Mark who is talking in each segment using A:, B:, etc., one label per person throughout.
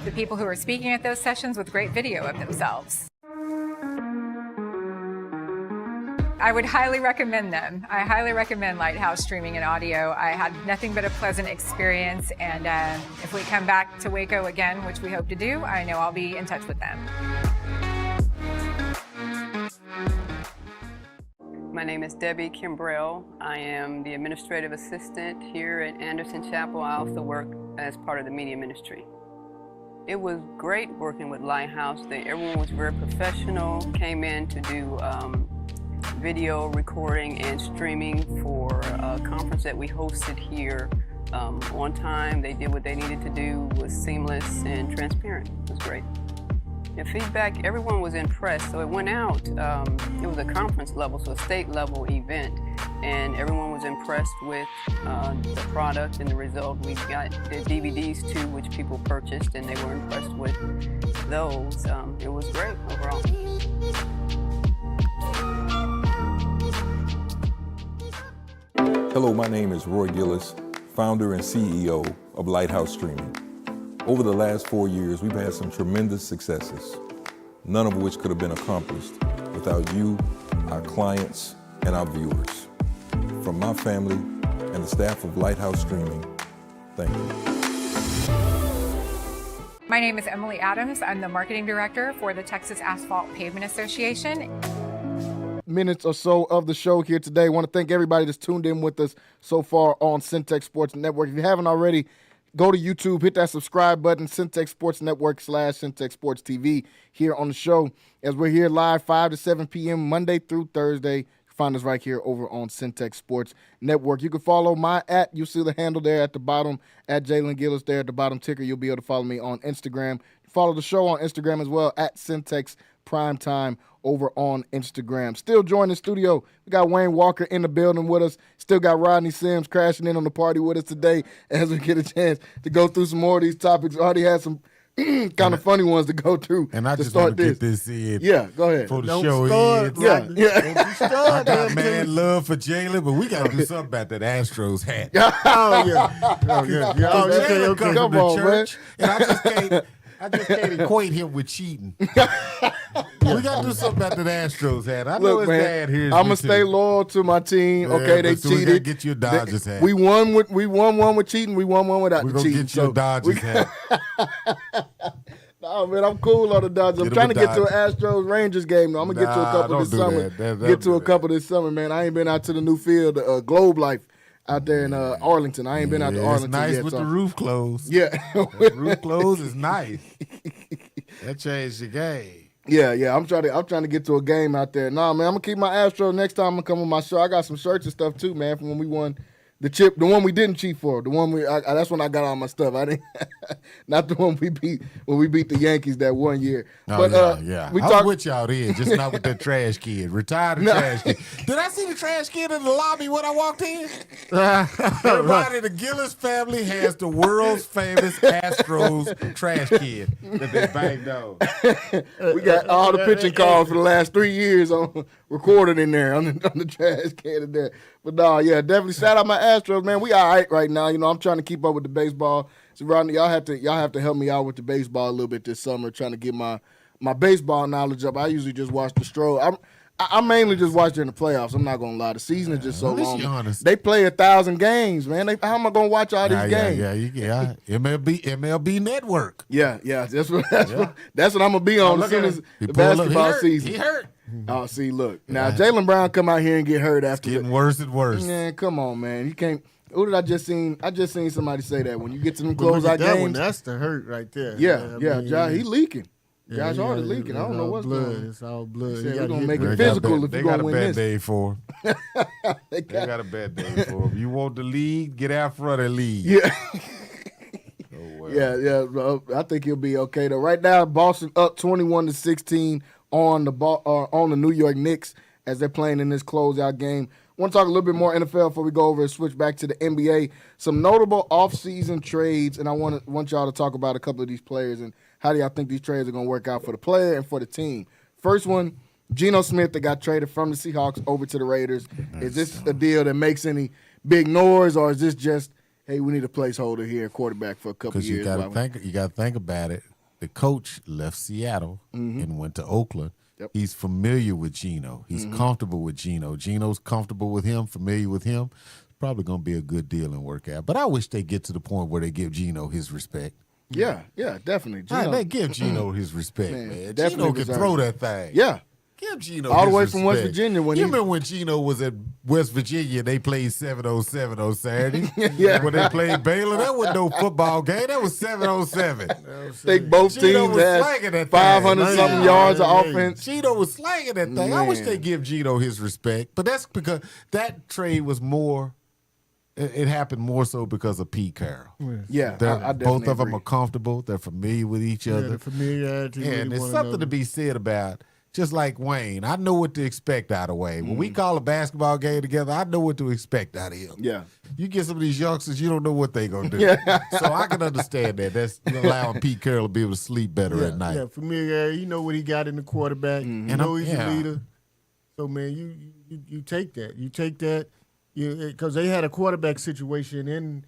A: the people who are speaking at those sessions with great video of themselves. I would highly recommend them. I highly recommend Lighthouse Streaming and Audio. I had nothing but a pleasant experience, and if we come back to Waco again, which we hope to do, I know I'll be in touch with them.
B: My name is Debbie Kimbrell. I am the administrative assistant here at Anderson Chapel. I also work as part of the media ministry. It was great working with Lighthouse. Everyone was very professional, came in to do video recording and streaming for a conference that we hosted here on time. They did what they needed to do, was seamless and transparent. It was great. The feedback, everyone was impressed. So it went out, it was a conference level, so a state level event, and everyone was impressed with the product and the result. We got the DVDs too, which people purchased, and they were impressed with those. It was great overall.
C: Hello, my name is Roy Gillis, founder and CEO of Lighthouse Streaming. Over the last 4 years, we've had some tremendous successes, none of which could have been accomplished without you, our clients, and our viewers. From my family and the staff of Lighthouse Streaming, thank you.
A: My name is Emily Adams. I'm the marketing director for the Texas Asphalt Pavement Association.
D: Minutes or so of the show here today. I want to thank everybody that's tuned in with us so far on Centex Sports Network. If you haven't already, go to YouTube, hit that subscribe button, Centex Sports Network / Centex Sports TV here on the show. As we're here live 5 to 7 p.m. Monday through Thursday. You find us right here over on Centex Sports Network. You can follow my you'll see the handle there at the bottom, at Jalen Gillis there at the bottom ticker. You'll be able to follow me on Instagram. Follow the show on Instagram as well, at Centex Primetime over on Instagram. Still joining the studio, we got Wayne Walker in the building with us. Still got Rodney Sims crashing in on the party with us today as we get a chance to go through some more of these topics. Already had some kind of funny ones to go through.
E: And I just want to get this in.
D: Yeah, go ahead.
E: For the show
D: ends. Yeah.
E: I got mad love for Jalen, but we got to do something about that Astros hat.
D: Oh, yeah.
E: Jalen comes from the church,
D: man.
E: and I just can't equate him with cheating. We got to do something about that Astros hat. I know his dad here.
D: I'm gonna stay loyal to my team.
E: Yeah,
D: okay, they
E: so
D: cheated.
E: We gotta get you a Dodgers hat.
D: We won one with cheating. We won one without the cheating.
E: We're gonna get you a Dodgers hat.
D: No, man, I'm cool on the Dodgers. I'm trying to get to an Astros Rangers game. Though. I'm gonna get to a couple this summer. Get to a couple this summer, man. I ain't been out to the new field, Globe Life. Out there in Arlington. I ain't been out to Arlington yet.
E: It's nice with the roof closed.
D: Yeah.
E: The roof closed is nice. That changed the game.
D: Yeah. I'm trying to get to a game out there. Nah, man, I'm gonna keep my Astros next time I'm gonna come on my show. I got some shirts and stuff too, man, from when we won the one we didn't cheat for. The one that's when I got all my stuff. I didn't not the one we beat when we beat the Yankees that one year.
E: Oh, but yeah. I was with y'all then, just not with that trash kid. Retired trash kid. Did I see the trash kid in the lobby when I walked in? Everybody in the Gillis family has the world's famous Astros trash kid that they banged on.
D: We got all the pitching calls for the last 3 years recorded in there on the trash can in there. But no, yeah, definitely shout out my Astros, man. We all right right now. You know, I'm trying to keep up with the baseball. So Rodney, y'all have to help me out with the baseball a little bit this summer, trying to get my baseball knowledge up. I usually just watch the stroll. I mainly just watch during the playoffs. I'm not gonna lie. The season is just so long. They play 1,000 games, man. How am I gonna watch all these games?
E: Yeah. MLB Network.
D: Yeah. That's what I'm gonna be on as soon as the basketball season.
E: He hurt.
D: Oh, see, look. Now, Jalen Brown come out here and get hurt after.
E: It's getting worse and worse.
D: Man, come on, man. You can't. Who did I just seen? I just seen somebody say that when you get to them closeout games.
F: That's the hurt right there.
D: Yeah. Josh, he leaking. Josh Hart is leaking. I don't know what's going on.
F: It's all blood.
D: We're going to make it physical if you're going to win this.
E: They got a bad day for him. They got a bad day for him. You want the lead, get out front of the lead.
D: Yeah. Yeah. I think he'll be okay, though. Right now, Boston up 21-16 on the New York Knicks as they're playing in this closeout game. I want to talk a little bit more NFL before we go over and switch back to the NBA. Some notable offseason trades, and I want y'all to talk about a couple of these players and how do y'all think these trades are going to work out for the player and for the team. First one, Geno Smith that got traded from the Seahawks over to the Raiders. Is this a deal that makes any big noise, or is this just, hey, we need a placeholder here, quarterback for a couple years?
E: Because you got to think about it. the coach left Seattle and went to Oakland.
D: Yep.
E: He's familiar with Geno. He's comfortable with Geno. Geno's comfortable with him, familiar with him. Probably going to be a good deal and work out. But I wish they get to the point where they give Geno his respect.
D: Yeah, definitely.
E: Geno, they give Geno his respect, man.
D: Definitely
E: Geno can throw that thing.
D: Yeah.
E: Give Geno
D: all the way
E: his
D: from West
E: respect.
D: Virginia. When
E: you remember when Geno was at West Virginia, they played 7-on-7 on Saturday.
D: Yeah.
E: When they played Baylor, that wasn't no football game. That was 7-on-7.
D: I think both
E: Geno
D: teams
E: was
D: had
E: slanging that
D: 500-something yards of
E: Hey,
D: offense.
E: Geno was slanging that thing. I wish they give Geno his respect, but that's because that trade was more. It happened more so because of Pete Carroll.
D: Yeah, I
E: both of them
D: agree.
E: are comfortable. They're familiar with each other.
F: The familiarity.
E: Yeah, and there's something to be said about, just like Wayne, I know what to expect out of Wayne. When we call a basketball game together, I know what to expect out of him.
D: Yeah.
E: You get some of these youngsters, you don't know what they're going to do. So I can understand that. That's allowing Pete Carroll to be able to sleep better at night.
F: Yeah, familiarity. You know what he got in the quarterback. You know he's a leader. So, man, you take that. You take that. Because they had a quarterback situation in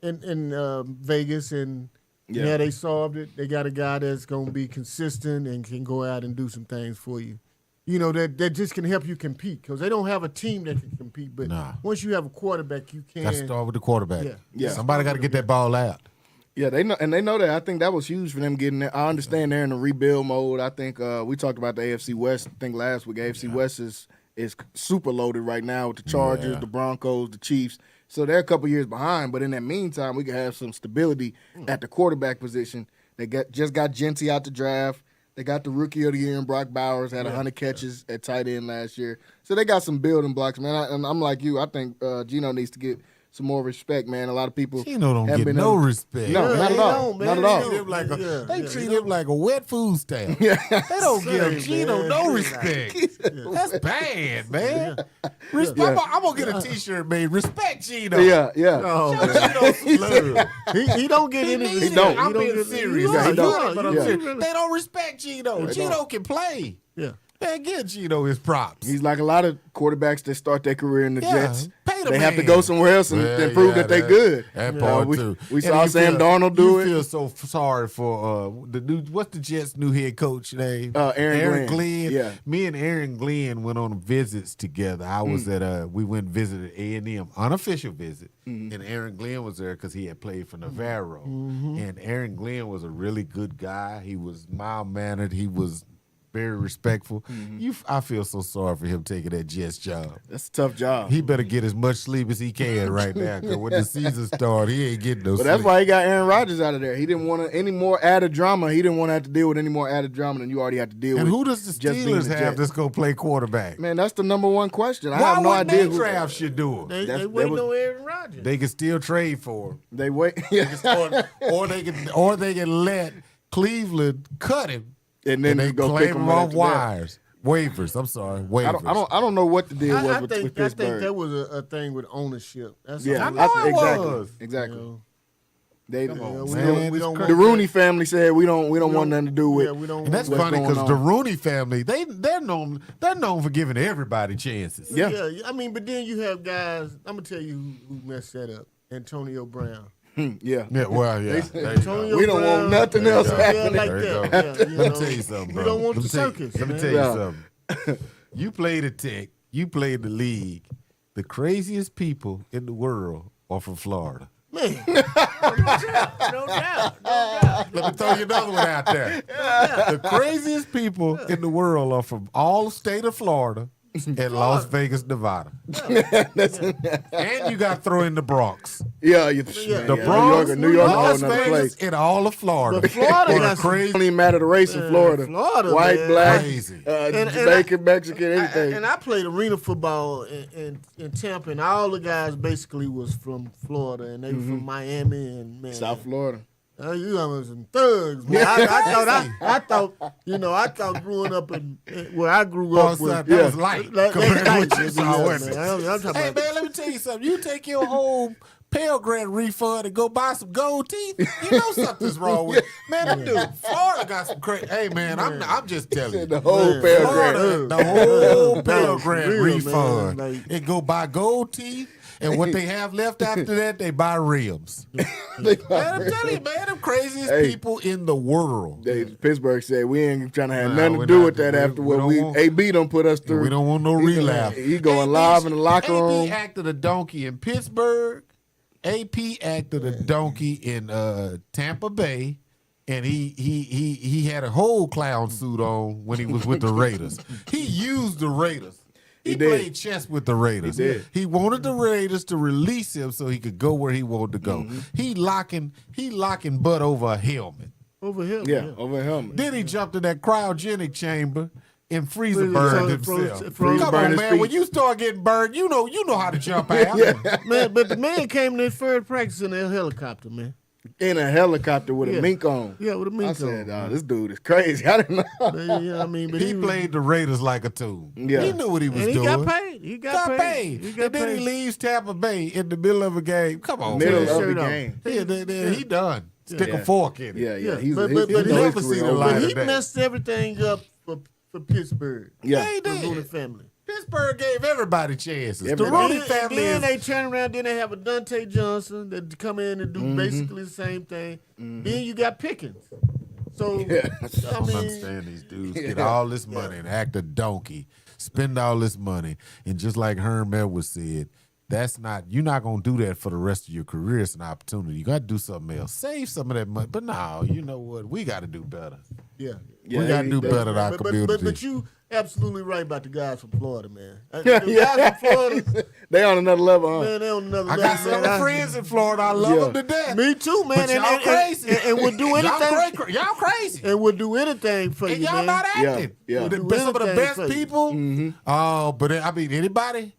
F: Vegas, and they solved it. They got a guy that's going to be consistent and can go out and do some things for you. You know, that just can help you compete, because they don't have a team that can compete. But once you have a quarterback, you can.
E: Got to start with the quarterback.
D: Yeah.
E: Somebody got to get that ball out.
D: Yeah, they know that. I think that was huge for them getting there. I understand they're in the rebuild mode. I think we talked about the AFC West. I think last week, AFC West is super loaded right now with the Chargers, the Broncos, the Chiefs. So they're a couple years behind. But in that meantime, we can have some stability at the quarterback position. They just got Genty out the draft. They got the Rookie of the Year in Brock Bowers, had 100 catches at tight end last year. So they got some building blocks, man. And I'm like you. I think Geno needs to get some more respect, man. A lot of people
E: Geno don't get no respect.
D: No, not at all. Not at all.
E: They treat him like a wet food stamp. They don't give Geno no respect. That's bad, man. I'm going to get a T-shirt made. Respect Geno.
D: Yeah.
F: Oh, he don't get any respect.
D: He don't.
E: I'm being serious.
D: He don't.
E: But I'm serious. They don't respect Geno. Geno can play.
F: Yeah.
E: Man, give Geno his props.
D: He's like a lot of quarterbacks that start their career in the Jets.
E: Pay the
D: They have to
E: man.
D: go somewhere else and prove that they're good.
E: That part too.
D: We saw Sam Darnold do it.
E: You feel so sorry for what's the Jets' new head coach name?
D: Aaron
E: Glenn.
D: Yeah.
E: Me and Aaron Glenn went on visits together. I was at we went and visited A&M, unofficial visit, and Aaron Glenn was there because he had played for Navarro. And Aaron Glenn was a really good guy. He was mild mannered. He was very respectful. I feel so sorry for him taking that Jets job.
D: That's a tough job.
E: He better get as much sleep as he can right now, because when the season starts, he ain't getting no
D: But
E: sleep.
D: that's why he got Aaron Rodgers out of there. He didn't want any more added drama. He didn't want to have to deal with any more added drama than you already had to deal with.
E: And who does the
D: just being
E: Steelers
D: the
E: have
D: Jets.
E: that's going to play quarterback?
D: Man, that's the number one question. I
E: Why
D: have no
E: wouldn't
D: idea
E: they
D: who
E: draft Shador?
F: They waiting on Aaron Rodgers.
E: They can still trade for him.
D: They wait.
E: or they can let Cleveland cut him
D: and then
E: they
D: go
E: claim
D: pick
E: him
D: him
E: off
D: after that.
E: wires. Waivers. I'm sorry. Waivers.
D: I don't know what the deal was
F: I
D: with
F: think
D: Pittsburgh.
F: that was a thing with ownership. That's
D: Yeah,
E: I know it
D: exactly.
E: was.
D: Exactly.
F: You know,
D: They
F: we
E: man.
F: don't
D: the Rooney family said we don't want nothing to do with.
F: Yeah, we don't.
E: And that's
D: what's
E: funny
D: going
E: because
D: on.
E: the Rooney family, they're known for giving everybody chances.
D: Yeah.
F: I mean, but then you have guys. I'm gonna tell you who messed that up. Antonio Brown.
D: Yeah.
E: Yeah, well, yeah. There you go.
F: Antonio
D: We don't
F: Brown,
D: want nothing else
F: yeah,
D: happening.
F: like
E: There you
F: that.
E: go.
F: Yeah, you
E: Let
F: know.
E: me tell you something, bro.
F: We don't want
E: Let
F: the
E: me tell
F: circus.
E: Let me
F: man.
E: tell you
D: Yeah.
E: something. You played at Tech. You played the league. The craziest people in the world are from Florida.
F: Man, no doubt.
E: Let me throw you another one out there. The craziest people in the world are from all the state of Florida and Las Vegas, Nevada. And you got to throw in the Bronx.
D: Yeah,
E: The Bronx,
D: New York, a whole
E: Las
D: nother
E: Vegas,
D: place.
E: and all of Florida.
F: But Florida
E: are
F: got
E: the
F: some-
D: It
E: crazy.
D: don't even matter the race in Florida.
F: Florida,
D: White,
F: man.
D: black,
E: Crazy.
D: Jamaican, Mexican, anything.
F: And I played arena football in Tampa, and all the guys basically was from Florida, and they were from Miami and man,
D: South Florida.
F: You know, some thugs. Man. I thought growing up in where I grew up was
E: That was light compared to what you saw, wasn't it?
F: I'm talking
E: Hey,
F: about
E: man, let me tell you something. You take your whole Pell Grant refund and go buy some gold teeth, you know something's wrong with it. Man, them dude, Florida got some crazy. Hey, man, I'm just telling you.
D: The whole Pell Grant.
E: Florida, the whole Pell
F: That's
E: Grant
F: real,
E: refund.
F: man. Like-
E: And go buy gold teeth And what they have left after that, they buy rims. Man, I'm telling you, man, them craziest people in the world.
D: Pittsburgh said we ain't trying to have nothing to do with that after what AB don't put us through.
E: We don't want no relapse.
D: He going live in the locker room.
E: AP acted a donkey in Pittsburgh. AP acted a donkey in Tampa Bay. And he had a whole clown suit on when he was with the Raiders. He used the Raiders. He played chess with the Raiders. He wanted the Raiders to release him so he could go where he wanted to go. He locking butt over a helmet.
F: Over him.
D: Yeah, over a helmet.
E: Then he jumped in that cryogenic chamber and freezer burned himself. Come on,
D: burned
E: man. When you start getting burned, you know how to jump out.
F: Man, but the man came to his first practice in a helicopter, man.
D: In a helicopter with a mink on.
F: Yeah, with a mink on.
D: I said, this dude is crazy. I didn't know.
F: Yeah, I mean, but
E: he played the Raiders like a tool.
D: Yeah.
E: He knew what he was
F: and he
E: doing.
F: got paid. He got paid.
E: And then he leaves Tampa Bay in the middle of a game. Come on,
D: Middle
E: man.
D: of the game.
E: He done. Stick a fork in it.
D: Yeah.
F: But he
E: never seen the light of
F: he
E: day.
F: messed everything up for Pittsburgh.
D: Yeah,
E: he
F: The
E: did.
F: Rooney family.
E: Pittsburgh gave everybody chances.
D: Everybody.
E: The Rooney family
F: Then
E: is
F: they turn around. Then they have a Dante Johnson that come in and do basically the same thing. Then you got Pickens. So
E: I don't understand these dudes. Get all this money and act a donkey. Spend all this money. And just like Herm Edwards said, you're not going to do that for the rest of your career. It's an opportunity. You got to do something else. Save some of that money. But no, you know what? We got to do better.
F: Yeah.
E: We got to do better in our community.
F: But you absolutely right about the guys from Florida, man. The guys from Florida,
D: they on another level, huh?
F: man, they on another
E: I
F: level.
E: got several friends in Florida. I love them to death.
F: Me too, man.
E: But y'all crazy.
F: And would do anything.
E: Y'all crazy.
F: And would do anything for
E: And
F: you,
E: y'all
F: man.
E: not acting.
D: Yeah.
E: Some
F: Do
E: of the
F: anything
E: best
F: for you.
E: people. Oh, but I mean, anybody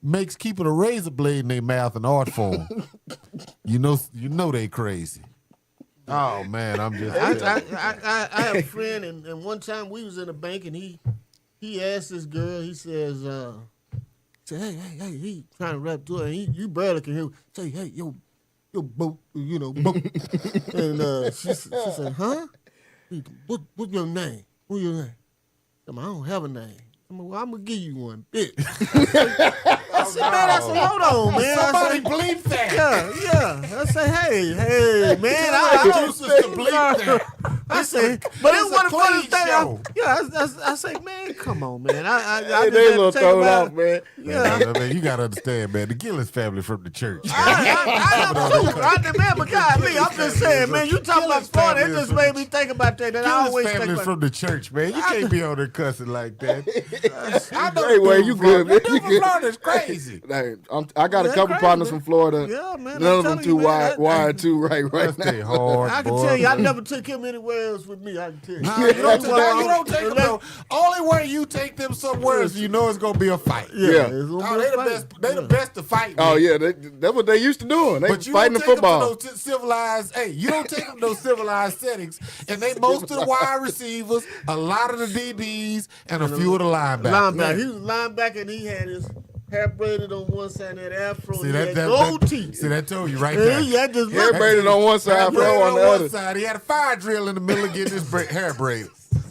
E: makes keeping a razor blade in their mouth an art form. you know they crazy. Oh man, I'm just.
F: I have a friend, and one time we was in a bank, and he asked this girl. He says, "Hey, he trying to rap to her, and you barely can hear. Say, hey, yo, boat, boat." And she said, "Huh? What's your name? What's your name?" I don't have a name. Well, I'm gonna give you one, bitch. I said, man, hold on, man.
E: Somebody bleep that.
F: Yeah. I say, hey, man. I
E: don't to bleep that.
F: I say, but it wasn't funny
E: thing.
F: I say, man, come on, man. I
D: They little thrown off, man.
F: Yeah.
E: Man, you gotta understand, man. The Gillis family from the church.
F: I know too. I remember, golly, I'm just saying, man. You talking about Florida? It just made me think about that. That I always
E: Gillis
F: think
E: family
F: about.
E: from the church, man. You can't be on there cussing like that. I know
D: Hey, well, you good, man.
E: The dude from Florida's crazy.
D: Hey, I got a
F: Yeah,
D: couple
F: crazy,
D: partners
F: man.
D: from Florida.
F: Yeah, man.
D: None
F: I'm
D: of them
F: telling
D: too
F: you, man,
D: wired too right
E: That's
D: now.
E: they hard.
F: I can
E: boy.
F: tell you, I never took him anywhere else with me. I can tell you.
E: Nah, you don't take them though. Only way you take them somewhere is you know it's gonna be a fight.
D: Yeah.
F: it's gonna
E: Oh,
F: be
E: they
F: a
E: the
F: fight.
E: best. They the best to fight.
D: Oh
E: with.
D: yeah, that's what they used to doing. They
E: But you
D: fighting
E: don't
D: the
E: take
D: football.
E: them to those civilized. Hey, you don't take them to those civilized settings, and they most of the wide receivers, a lot of the DBs, and a few of the linebackers.
F: He was linebacker and he had his hair braided on one side and that afro.
E: See
F: and
E: that?
F: he had gold teeth.
E: See that told you right
F: Yeah,
E: there.
F: yeah, just
D: Hair braided on one side,
E: Hair
D: bro,
E: braided
D: on the
E: one
D: other.
E: side. He had a fire drill in the middle of getting his hair braided.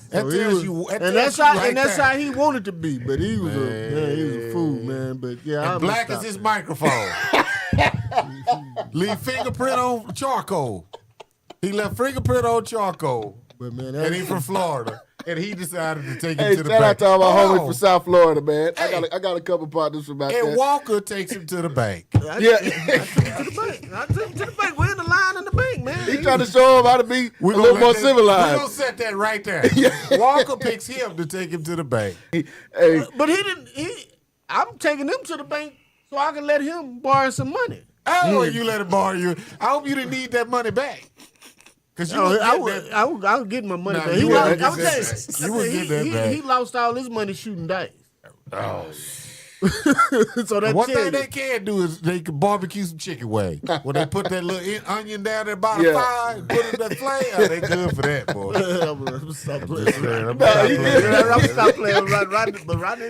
E: That
F: So he
E: tells
F: was-
E: you. That
F: and
E: tells
F: that's
E: you
F: how
E: right
F: and that's
E: there.
F: how he wanted to be, but he was a fool, man. But yeah,
E: And black is his microphone. Leave fingerprint on charcoal. He left fingerprint on charcoal.
F: But man,
E: And he from Florida. And he decided to take
D: Hey,
E: him to the
D: shout
E: bank.
D: out to all my
E: Hold
D: homies
E: on.
D: from South Florida, man.
E: Hey.
D: I got a couple partners from out
E: And
D: there.
E: Walker takes him to the bank.
D: Yeah,
F: I took him to the bank. We're in the line in the bank, man.
D: he tried to show him how to be a
E: We're
D: little more
E: We're
D: civilized.
E: going to set that right there. Walker picks him to take him to the bank.
D: Hey,
F: But he didn't. I'm taking him to the bank so I can let him borrow some money.
E: Oh, you let him borrow you. I hope you didn't need that money back. Because you
F: I would get my money
E: Nah,
F: back.
E: you
F: He
E: wouldn't
F: lost,
E: get
F: I would
E: that
F: tell
E: back.
F: you,
E: You wouldn't get that back.
F: he lost all his money shooting dice.
E: Oh.
F: So that
E: One
F: tell
E: thing
F: you.
E: they can do is they can barbecue some chicken wing. When they put that little onion down there by the
D: Yeah.
E: fire and put it in that flame, oh, they good for that, boy.
F: I'm stop playing.
E: I'm
F: Stop playing with Rodney. But Rodney,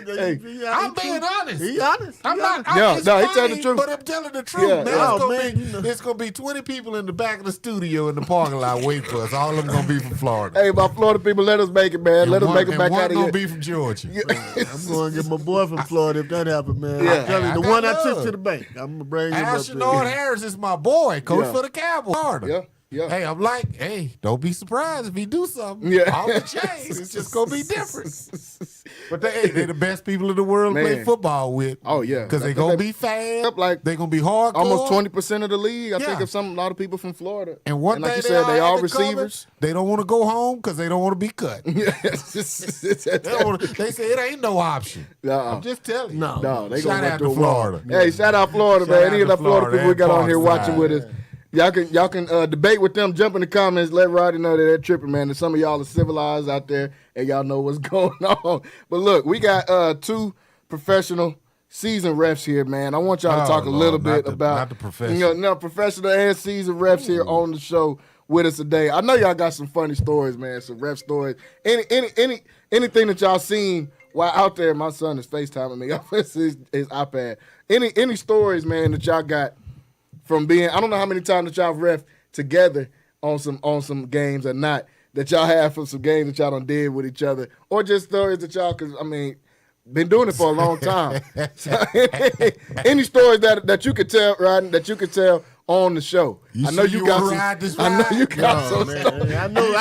E: I'm being honest.
F: He honest.
E: I'm not.
D: No,
E: It's
D: no, he
E: funny,
D: telling the truth.
E: But I'm telling the truth,
D: Yeah.
E: man.
F: Oh,
E: It's
F: man, you know.
E: it's gonna be 20 people in the back of the studio in the parking lot waiting for us. All of them gonna be from Florida.
D: hey, my Florida people, let us make it, man. Let us make it back
E: one
D: out of
E: gonna
D: here.
E: be from Georgia.
F: I'm going to get my boy from Florida. If that happen, man.
D: Yeah.
F: I'm telling you,
E: I
F: the
E: got
F: one I
E: love.
F: took to the bank. I'm gonna bring him up.
E: Ashton Harris is my boy, coach
D: Yeah.
E: for the Cowboys. Florida.
D: Yeah. Yeah.
E: Hey, I'm like, hey, don't be surprised if he do something.
D: Yeah.
E: Off the chain. It's just gonna be different. But they the best people in the world to play
D: Man.
E: football with.
D: Oh, yeah.
E: Because they gonna be fast.
D: Up like
E: they gonna be hardcore.
D: almost 20% of the league. I think
E: Yeah.
D: of a lot of people from Florida.
E: And one
D: like
E: thing
D: you said, they all
E: had to cover,
D: receivers.
E: they don't want to go home because they don't want to be cut.
D: Yeah.
E: They say it ain't no option.
D: Uh-uh.
E: I'm just telling you.
D: No, they
E: Shout
D: gonna
E: out
D: run
E: to
D: through a wall.
E: Florida.
D: Hey, shout out Florida,
E: Shout
D: man.
E: out
D: Any of
E: to
D: the Florida
E: Florida
D: people we got on here
E: and
D: watching with us. Y'all can debate with them. Jump in the comments. Let Roddy know that they're tripping, man. And some of y'all are civilized out there, and y'all know what's going on. But look, we got 2 professional season refs here, man. I want y'all to talk a little bit about
E: not the professional.
D: professional and season refs here on the show with us today. I know y'all got some funny stories, man. Some ref stories. Anything that y'all seen while out there. My son is FaceTiming me off his iPad. Any stories, man, that y'all got from being? I don't know how many times that y'all ref together on some games or not that y'all have from some games that y'all done did with each other, or just stories that y'all, because I mean, been doing it for a long time. So, any stories that you could tell, Rodney, that you could tell on the show? I know you got some. I know you got some stories.
F: I know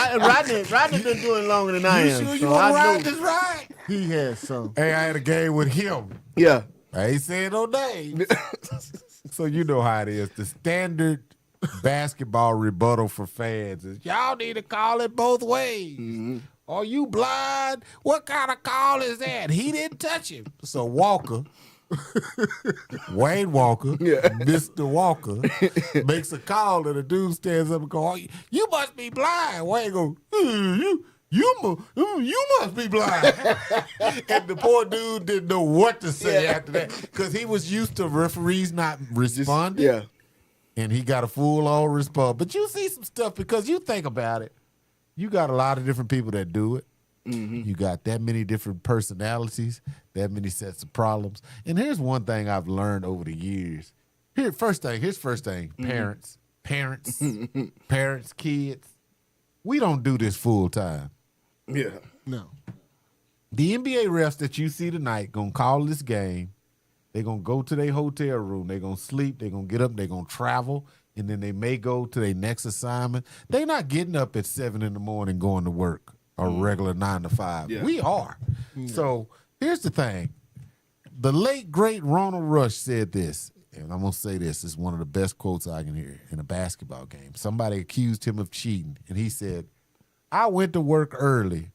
F: Rodney been doing it longer than I am.
E: Sure you
F: so
E: want
F: I
E: to
F: know
E: ride this ride?
F: he has some.
E: Hey, I had a game with him.
D: Yeah.
E: I ain't saying no names. So you know how it is. The standard basketball rebuttal for fans is y'all need to call it both ways.
D: Mm-hmm.
E: Are you blind? What kind of call is that? He didn't touch him. So Walker, Wayne Walker, Mr. Walker, makes a call and the dude stands up and goes, oh, you must be blind. Wayne goes, you must be blind. And the poor dude didn't know what to say after that because he was used to referees not responding.
D: Yeah.
E: And he got a full-on response. But you see some stuff because you think about it. You got a lot of different people that do it. You got that many different personalities, that many sets of problems. And here's one thing I've learned over the years. Here's first thing. Parents, kids. We don't do this full time.
D: Yeah.
F: No.
E: The NBA refs that you see tonight gonna call this game. They're gonna go to their hotel room. They're gonna sleep. They're gonna get up. They're gonna travel. And then they may go to their next assignment. They're not getting up at 7 in the morning going to work, a regular 9 to 5.
D: Yeah.
E: We are. So here's the thing. The late, great Ronald Rush said this, and I'm going to say this. It's one of the best quotes I can hear in a basketball game. Somebody accused him of cheating, and he said, I went to work early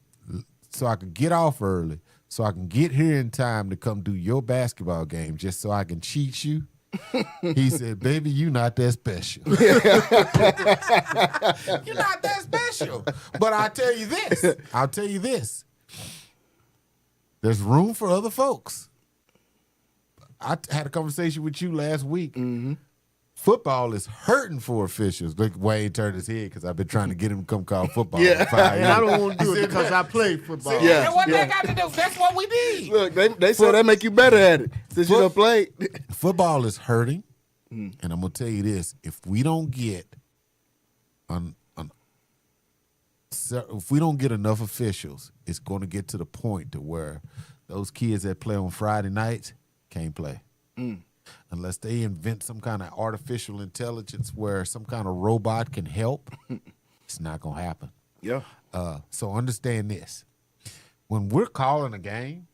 E: so I could get off early so I can get here in time to come do your basketball game just so I can cheat you. He said, baby, you not that special. You're not that special. But I'll tell you this. There's room for other folks. I had a conversation with you last week. Football is hurting for officials. Look, Wayne turned his head because I've been trying to get him to come call football. For 5
F: And
E: years.
F: I don't want to do it because I play football.
D: Yeah.
E: And what that got to do? That's what we need.
D: Look, they said that make you better at it since you done played.
E: Football is hurting, and I'm gonna tell you this: if we don't get if we don't get enough officials, it's going to get to the point to where those kids that play on Friday nights can't play. Unless they invent some kind of artificial intelligence where some kind of robot can help, it's not going to happen.
D: Yeah.
E: So understand this. When we're calling a game,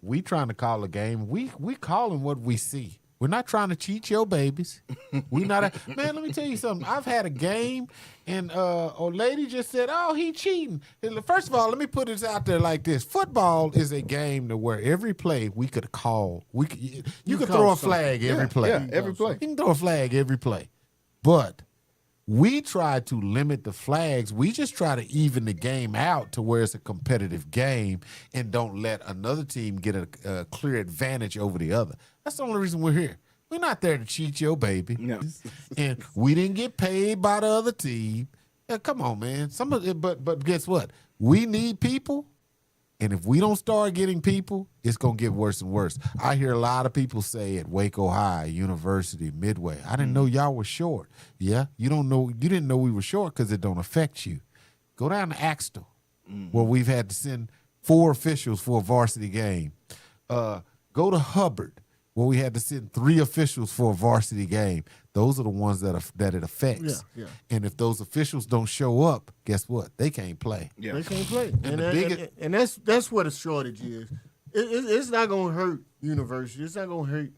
E: we trying to call a game, we calling what we see. We're not trying to cheat your babies. We not man, let me tell you something. I've had a game and a lady just said, oh, he cheating. First of all, let me put it out there like this. Football is a game to where every play we could call. You could throw a flag every play.
D: Yeah, every play.
E: You can throw a flag every play. But we try to limit the flags. We just try to even the game out to where it's a competitive game and don't let another team get a clear advantage over the other. That's the only reason we're here. We're not there to cheat your baby.
D: No.
E: And we didn't get paid by the other team. Come on, man. But guess what? We need people. And if we don't start getting people, it's going to get worse and worse. I hear a lot of people say at Waco High, University, Midway, I didn't know y'all were short. Yeah, you didn't know we were short because it don't affect you. Go down to Axtell, where we've had to send 4 officials for a varsity game. Go to Hubbard, where we had to send 3 officials for a varsity game. Those are the ones that it affects.
F: Yeah.
E: And if those officials don't show up, guess what? They can't play.
D: Yeah.
F: They can't play.
E: And
F: That's what a shortage is. It's not going to hurt University. It's not going to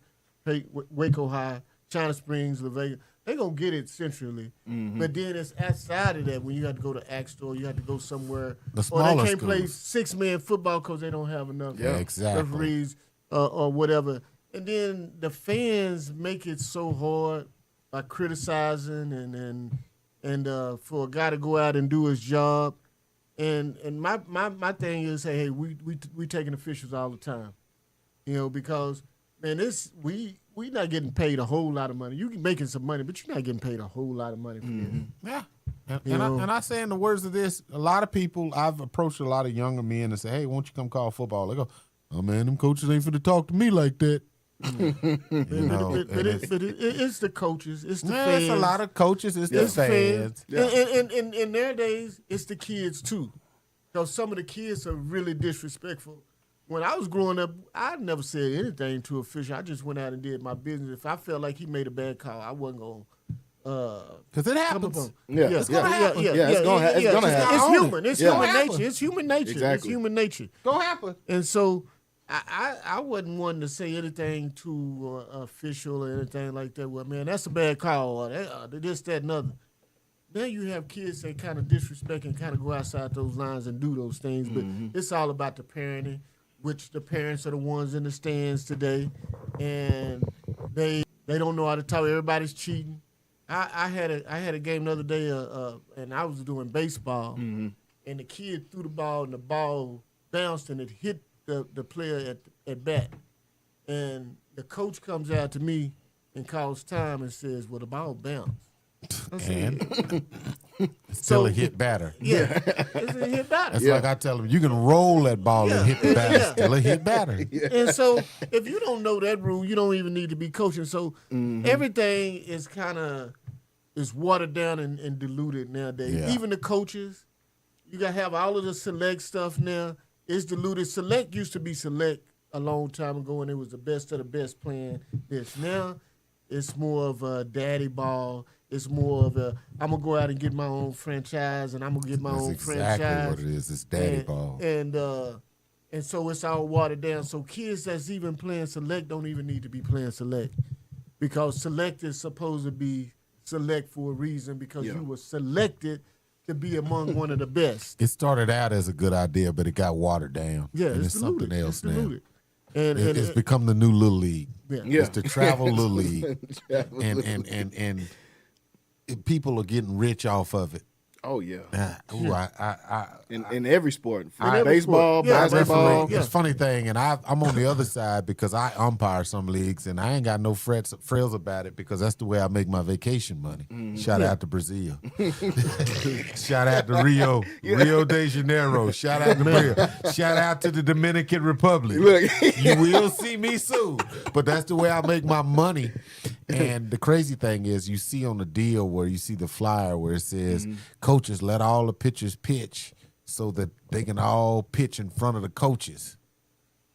F: hurt Waco High, China Springs, La Vega. They're going to get it centrally. But then it's outside of that when you have to go to Axtor, you have to go somewhere.
E: The smaller
F: or they can't play
E: schools.
F: 6-man football because they don't have enough
E: Exactly.
F: referees or whatever. And then the fans make it so hard by criticizing and for a guy to go out and do his job. And my thing is, hey, we taking officials all the time, because man, we not getting paid a whole lot of money. You making some money, but you're not getting paid a whole lot of money for this.
E: Yeah. And I say in the words of this, a lot of people, I've approached a lot of younger men and say, hey, won't you come call football? They go, oh man, them coaches ain't finna talk to me like that.
F: It's the coaches, it's the fans.
E: It's a lot of coaches, it's the fans.
F: Yeah. And nowadays, it's the kids too. Because some of the kids are really disrespectful. When I was growing up, I never said anything to official. I just went out and did my business. If I felt like he made a bad call, I wasn't going to.
E: Because it happens.
F: It's
E: gonna happen.
D: It's gonna happen.
F: It's human. It's human
E: happen.
F: nature. It's human nature.
D: Exactly.
F: It's human nature.
E: Go happen.
F: And so I wasn't wanting to say anything to official or anything like that. Well, man, that's a bad call. Or this, that, and other. Then you have kids that kind of disrespect and kind of go outside those lines and do those things. But it's all about the parenting, which the parents are the ones in the stands today. And they don't know how to talk. Everybody's cheating. I had a game the other day, and I was doing baseball, and the kid threw the ball, and the ball bounced, and it hit the player at bat. And the coach comes out to me and calls time and says, well, the ball bounced.
E: And still a hit batter.
F: Yeah, it's a hit batter.
E: It's like I tell them, you can roll that ball and hit the batter, still a hit batter.
F: And so if you don't know that rule, you don't even need to be coaching. So everything is kind of watered down and diluted nowadays.
E: Yeah.
F: Even the coaches, you got to have all of the select stuff now. It's diluted. Select used to be select a long time ago, and it was the best of the best playing this. Now it's more of a daddy ball. It's more of a, I'm going to go out and get my own franchise, and I'm going to get my own franchise.
E: That's exactly what it is. It's daddy ball.
F: And so it's all watered down. So kids that's even playing select don't even need to be playing select, because select is supposed to be select for a reason, because you were selected to be among one of the best.
E: It started out as a good idea, but it got watered down.
F: Yeah,
E: and
F: it's
E: something
F: diluted.
E: else
F: It's diluted. And
E: it's become the new Little League.
F: Yeah.
E: It's the travel Little League. and people are getting rich off of it.
D: Oh yeah. In every sport, baseball, basketball.
E: It's a funny thing, and I'm on the other side because I umpire some leagues, and I ain't got no frills about it, because that's the way I make my vacation money. Shout out to Brazil. Shout out to Rio de Janeiro. Shout out to Brazil. Shout out to the Dominican Republic. You will see me soon, but that's the way I make my money. And the crazy thing is, you see on the deal where you see the flyer where it says, coaches, let all the pitchers pitch so that they can all pitch in front of the coaches.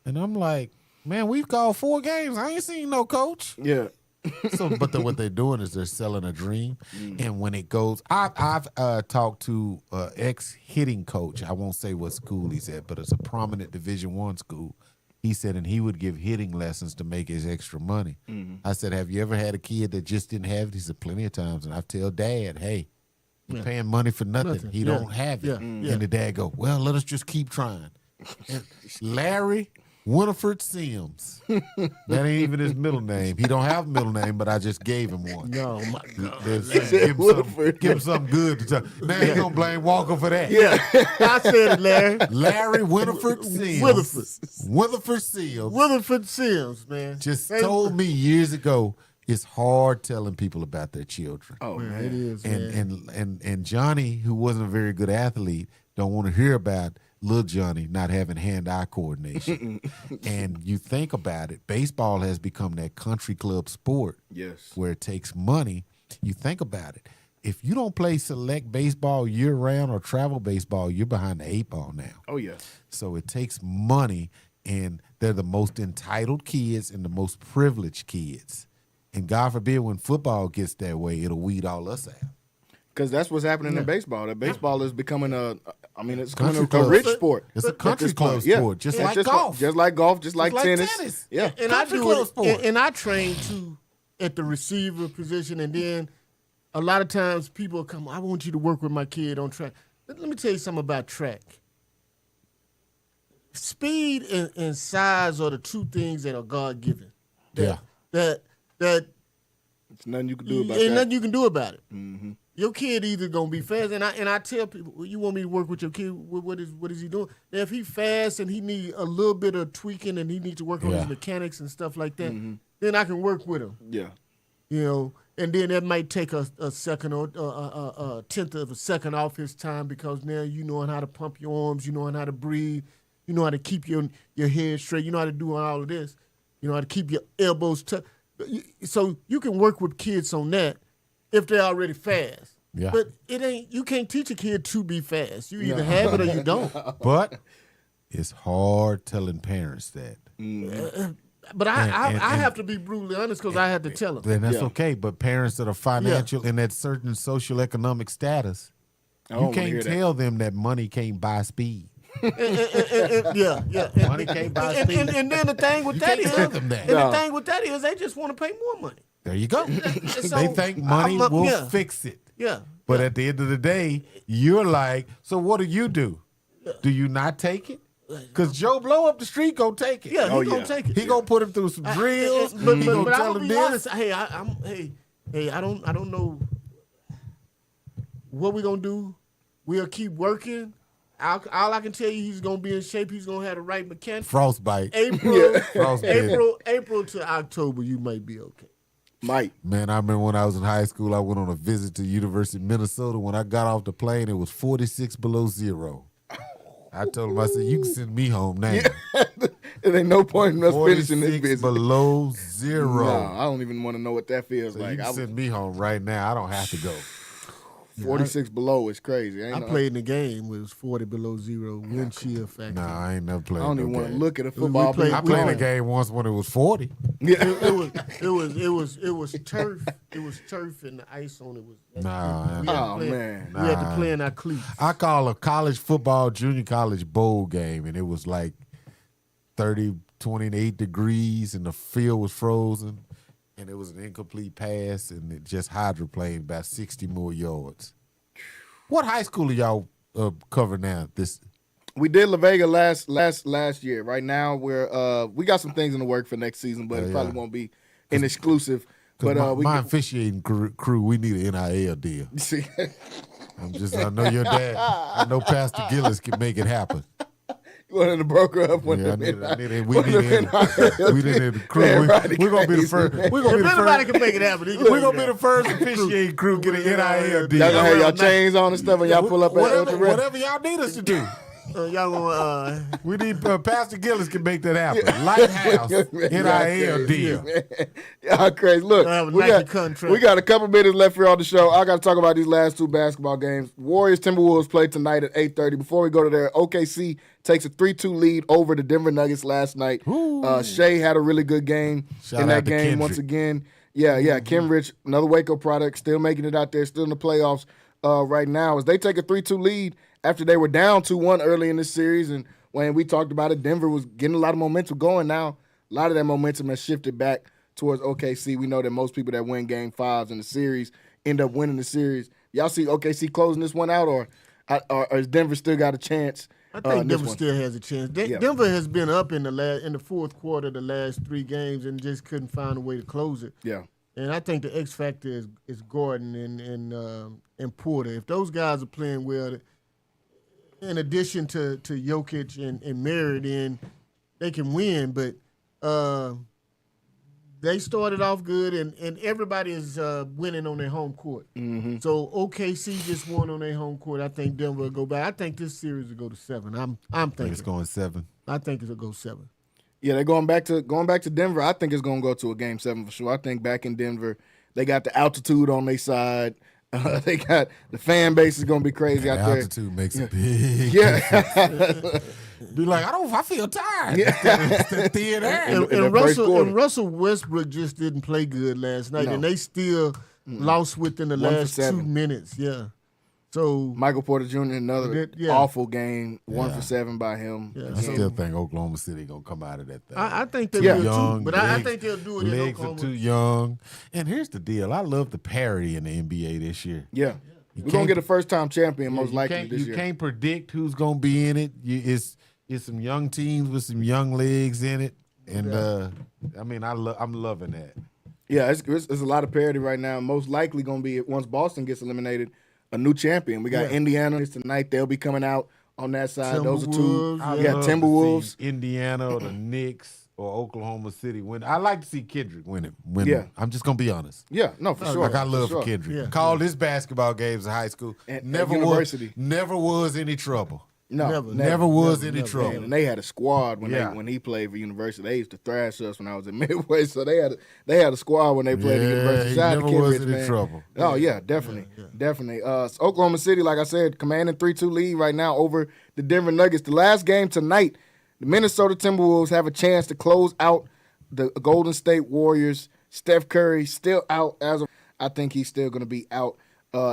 E: And I'm like, man, we've called 4 games. I ain't seen no coach.
D: Yeah.
E: But what they're doing is they're selling a dream. And when it goes, I've talked to ex-hitting coach. I won't say what school he's at, but it's a prominent Division I school. He said, and he would give hitting lessons to make his extra money. I said, have you ever had a kid that just didn't have it? He said, plenty of times. And I tell Dad, hey, you're paying money for nothing. He don't have it. And the dad go, well, let us just keep trying. And Larry Winifred Sims. That ain't even his middle name. He don't have a middle name, but I just gave him one.
F: No, my God.
E: Give him something good to tell. Now he gonna blame Walker for that.
F: Yeah, I said it, Larry.
E: Larry Winifred Sims. Winifred Sims,
F: man.
E: Just told me years ago, it's hard telling people about their children.
D: Oh, man.
F: It is, man.
E: And Johnny, who wasn't a very good athlete, don't want to hear about little Johnny not having hand-eye coordination. And you think about it, baseball has become that country club sport.
D: Yes.
E: Where it takes money. You think about it. If you don't play select baseball year-round or travel baseball, you're behind the 8 ball now.
D: Oh, yeah.
E: So it takes money, And they're the most entitled kids and the most privileged kids. And God forbid when football gets that way, it'll weed all us out.
D: Because that's what's happening in baseball. That baseball is becoming it's
E: Country
D: becoming a rich sport.
E: It's a country club
D: Yeah.
E: sport, just
D: Yeah,
E: like golf.
D: Just like golf, just like tennis. Yeah.
F: And I
E: Country
F: do
E: club
F: it,
E: sport.
F: and I train too at the receiver position, and then a lot of times people come, I want you to work with my kid on track. Let me tell you something about track. Speed and size are the two things that are God given. That
D: It's nothing you can do about
F: ain't
D: that.
F: nothing you can do about it.
D: Mm-hmm.
F: Your kid either gonna be fast, and I tell people, well, you want me to work with your kid? What is he doing? Now, if he fast and he need a little bit of tweaking and he needs to work on his mechanics and stuff like that, then I can work with him.
D: Yeah.
F: You know, and then that might take a second or a tenth of a second off his time because now you knowing how to pump your arms, you knowing how to breathe, you know how to keep your head straight, you know how to do all of this, you know how to keep your elbows tucked. So you can work with kids on that if they're already fast.
E: Yeah.
F: But you can't teach a kid to be fast. You either have it or you don't.
E: But it's hard telling parents that.
F: But I have to be brutally honest because I have to tell them.
E: Then that's okay. But parents that are financial in that certain social economic status, you can't tell them that money can't buy speed.
F: Yeah.
E: Money can't buy speed.
F: And then the thing with that is,
E: tell them that.
F: the thing with that is, they just want to pay more money.
E: There you go.
F: So,
E: They think money will
F: yeah.
E: fix it.
F: Yeah.
E: But at the end of the day, you're like, so what do? Do you not take it? Because Joe Blow up the street gonna take it.
F: Yeah, he's gonna take it.
E: He gonna put him through some drills.
F: But
E: He gonna
F: I'm
E: tell
F: gonna
E: him
F: be
E: this.
F: honest. Hey, I don't know what we gonna do. We'll keep working. All I can tell you, he's gonna be in shape. He's gonna have the right mechanics.
E: Frostbite.
F: April to October, you might be okay.
D: Might.
E: Man, I remember when I was in high school, I went on a visit to University of Minnesota. When I got off the plane, it was 46 below zero. I told him, I said, you can send me home now.
D: There ain't no point in us finishing this
E: 46
D: business.
E: below zero.
D: No, I don't even want to know what that feels
E: So
D: like.
E: you can send me home right now. I don't have to go.
D: 46 below is crazy.
F: I played in the game where it was 40 below zero, wind chill factor.
E: Nah, I ain't never played.
D: I don't
E: no
D: even want to
E: game.
D: look at a football.
E: I played a game once when it was 40.
D: Yeah.
F: It was turf. It was turf and the ice on it was.
E: Nah.
D: Man.
F: We had to play in our cleats.
E: I call a college football, junior college bowl game, and it was like 28 degrees, and the field was frozen, and it was an incomplete pass, and it just hydroplaned about 60 more yards. What high school are y'all covering now?
D: We did La Vega last year. Right now we got some things in the work for next season, but it probably won't be an exclusive. But
E: my officiating crew, we need an NIL deal.
D: See,
E: I know your dad. I know Pastor Gillis can make it happen.
D: you wanted to broker up when
E: Yeah, we need the crew.
D: Man,
E: We're gonna be the first. We're gonna be the
F: If anybody
E: first.
F: can make it happen,
E: We're gonna be the first officiating crew get an NIL deal.
D: y'all gonna have y'all chains on and stuff, and y'all pull up at Ultra Red.
E: Whatever y'all need us to do.
F: Y'all gonna
E: We need Pastor Gillis can make that happen. Lighthouse NIL deal.
D: Y'all crazy. Look,
F: have a
D: we
F: Nike contract.
D: got a couple minutes left here on the show. I got to talk about these last two basketball games. Warriors Timberwolves play tonight at 8:30. Before we go to there, OKC takes a 3-2 lead over the Denver Nuggets last night. Shea had a really good game
E: Shout
D: in
E: out
D: that
E: to
D: game
E: Kendrick.
D: once again. Yeah, Kenrich, another Waco product, still making it out there, still in the playoffs right now. As they take a 3-2 lead after they were down 2-1 early in this series, and when we talked about it, Denver was getting a lot of momentum going now. A lot of that momentum has shifted back towards OKC. We know that most people that win game fives in the series end up winning the series. Y'all see OKC closing this one out, or has Denver still got a chance?
F: I think Denver still has a chance. Denver has been up in the fourth quarter the last three games and just couldn't find a way to close it.
D: Yeah.
F: And I think the X factor is Gordon and Porter. If those guys are playing well, in addition to Jokic and Murray, then they can win. But they started off good, and everybody is winning on their home court. Mm-hmm. So OKC just won on their home court. I think Denver will go back. I think this series will go to 7. I'm thinking
E: It's going 7.
F: I think it'll go 7.
D: Yeah, they're going back to Denver. I think it's going to go to a game 7 for sure. I think back in Denver, they got the altitude on their side. They got the fan base is going to be crazy out there.
E: Altitude makes a big
D: Yeah.
E: Be like, I feel tired. It's the thin air.
F: And Russell Westbrook just didn't play good last night, and they still lost within the last 2 minutes. Yeah. So
D: Michael Porter Jr. another awful game. 1 for 7 by him.
E: Yeah. I still think Oklahoma City gonna come out of that thing.
F: I think they will
E: young,
F: too, but I think they'll do it.
E: Legs are too young. And here's the deal: I love the parity in the NBA this year.
D: Yeah. We're going to get a first-time champion most likely this year.
E: You can't predict who's going to be in it. It's some young teams with some young legs in it. And, I'm loving that.
D: Yeah, it's a lot of parity right now. Most likely going to be, once Boston gets eliminated, a new champion. We got Indiana tonight. They'll be coming out on that side. Those are two. You got Timberwolves.
E: Indiana or the Knicks or Oklahoma City win. I like to see Kendrick win it.
D: Yeah.
E: I'm just going to be honest.
D: Yeah, no, for sure.
E: I got love for Kendrick.
D: Yeah.
E: Called his basketball games in high school.
D: Never
E: was any trouble.
D: No,
E: never was any trouble.
D: Man, and they had a squad when he played for University. They used to thrash us when I was at Midway, so they had a squad when they played at University.
E: He never was any trouble.
D: Oh yeah, definitely. So Oklahoma City, like I said, commanding 3-2 lead right now over the Denver Nuggets. The last game tonight, the Minnesota Timberwolves have a chance to close out the Golden State Warriors. Steph Curry still out I think he's still going to be out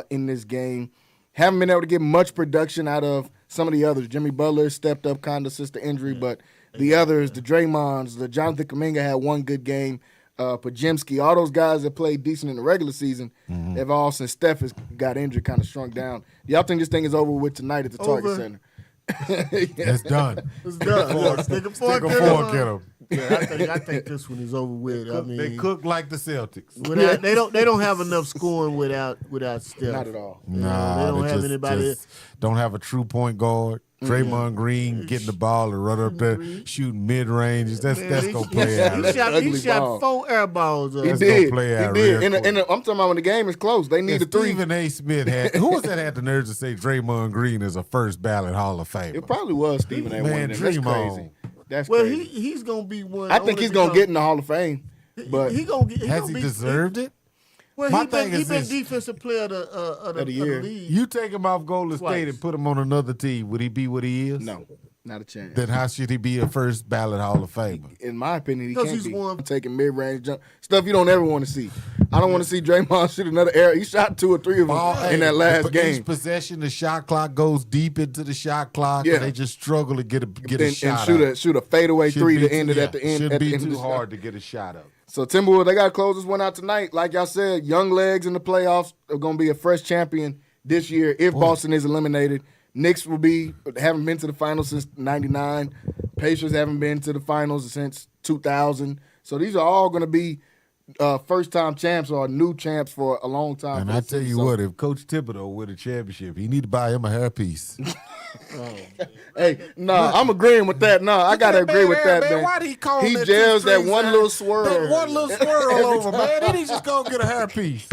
D: in this game. Haven't been able to get much production out of some of the others. Jimmy Butler stepped up kind of since the injury, but the others, the Draymonds, the Jonathan Kuminga had one good game. Pajemski, all those guys that played decent in the regular season, have all, since Steph has got injured, kind of shrunk down. Y'all think this thing is over with tonight at the Target Center?
E: It's done.
F: It's done. Stick a fork
E: in them.
F: Yeah, I think this one is over with.
E: They cook like the Celtics.
F: They don't have enough scoring without Steph.
D: Not at all.
E: Nah,
F: they don't have anybody.
E: Don't have a true point guard. Draymond Green getting the ball and run up there shooting mid range. That's gonna play out.
F: He shot 4 air balls.
D: He did. I'm talking about when the game is close. They need a 3.
E: Stephen A. Smith who was that had the nerve to say Draymond Green is a first ballot Hall of Famer?
D: It probably was Stephen A.
E: Man,
D: That's crazy. That's
F: crazy. He's gonna be one.
D: I think he's gonna get in the Hall of Fame. But
E: has he deserved it?
F: Well, he's been defensive player of the year. League.
E: You take him off Golden State and put him on another team, would he be what he is?
D: No, not a chance.
E: Then how should he be a first ballot Hall of Famer?
D: In my opinion, he can't be. Taking mid-range jump stuff you don't ever want to see. I don't want to see Draymond shoot another error. He shot 2 or 3 of them in that last game.
E: Each possession, the shot clock goes deep into the shot clock, and they just struggle to get a shot
D: and shoot a fadeaway 3 to end it at the end.
E: Shouldn't be too hard to get a shot up.
D: So Timberwolves, they got to close this one out tonight. Like y'all said, young legs in the playoffs are going to be a fresh champion this year if Boston is eliminated. Knicks haven't been to the finals since '99. Pacers haven't been to the finals since 2000. So these are all going to be first-time champs or new champs for a long time.
E: And I tell you what, if Coach Thibodeau win a championship, he need to buy him a hairpiece.
D: Hey, I'm agreeing with that. I got to agree with that, man.
E: Why did he call
D: He jails that one little swirl.
E: That one little swirl over, man. He needs just go get a hairpiece.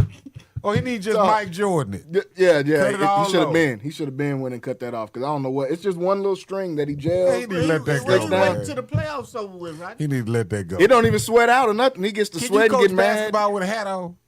E: Or he needs just Mike Jordan it.
D: Yeah. He should have been when and cut that off because I don't know what. It's just one little string that he jails.
E: He need to let that go.
F: He went to the playoffs over with, right?
E: He need to let that go.
D: It don't even sweat out or nothing. He gets to sweat and get mad.
E: Basketball with a hat on.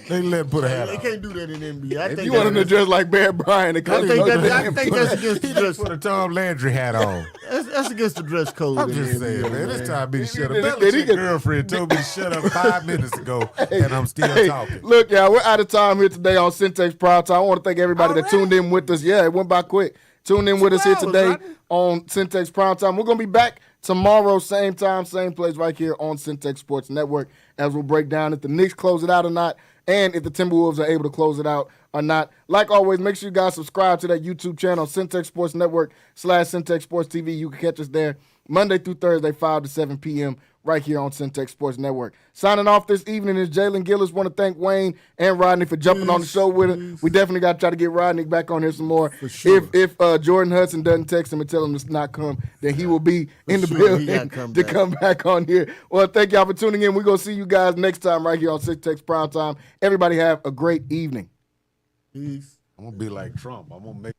E: They let him put a hat on.
F: They can't do that in NBA.
D: If you want him to dress like Bear Bryant,
F: I think that's against the dress.
E: Put a Tom Landry hat on.
F: That's against the dress code.
E: I'm just saying, man. It's time to shut up. Belichick's girlfriend told me to shut up 5 minutes ago, and I'm still talking.
D: Look, y'all, we're out of time here today on Centex Primetime. I want to thank everybody that tuned in with us. Yeah, it went by quick. Tune in with us here today on Centex Primetime. We're going to be back tomorrow, same time, same place, right here on Centex Sports Network, as we'll break down if the Knicks close it out or not, and if the Timberwolves are able to close it out or not. Like always, make sure you guys subscribe to that YouTube channel, Centex Sports Network /Centex Sports TV. You can catch us there Monday through Thursday, 5 to 7 p.m., right here on Centex Sports Network. Signing off this evening is Jalen Gillis. Want to thank Wayne and Rodney for jumping on the show with us. We definitely got to try to get Rodney back on here some more. For sure. If Jordan Hudson doesn't text him and tell him to not come, then he will be in the building to come back on here. Well, thank y'all for tuning in. We're going to see you guys next time right here on Centex Primetime. Everybody have a great evening.
F: Peace.
E: I'm going to be like Trump. I'm going to make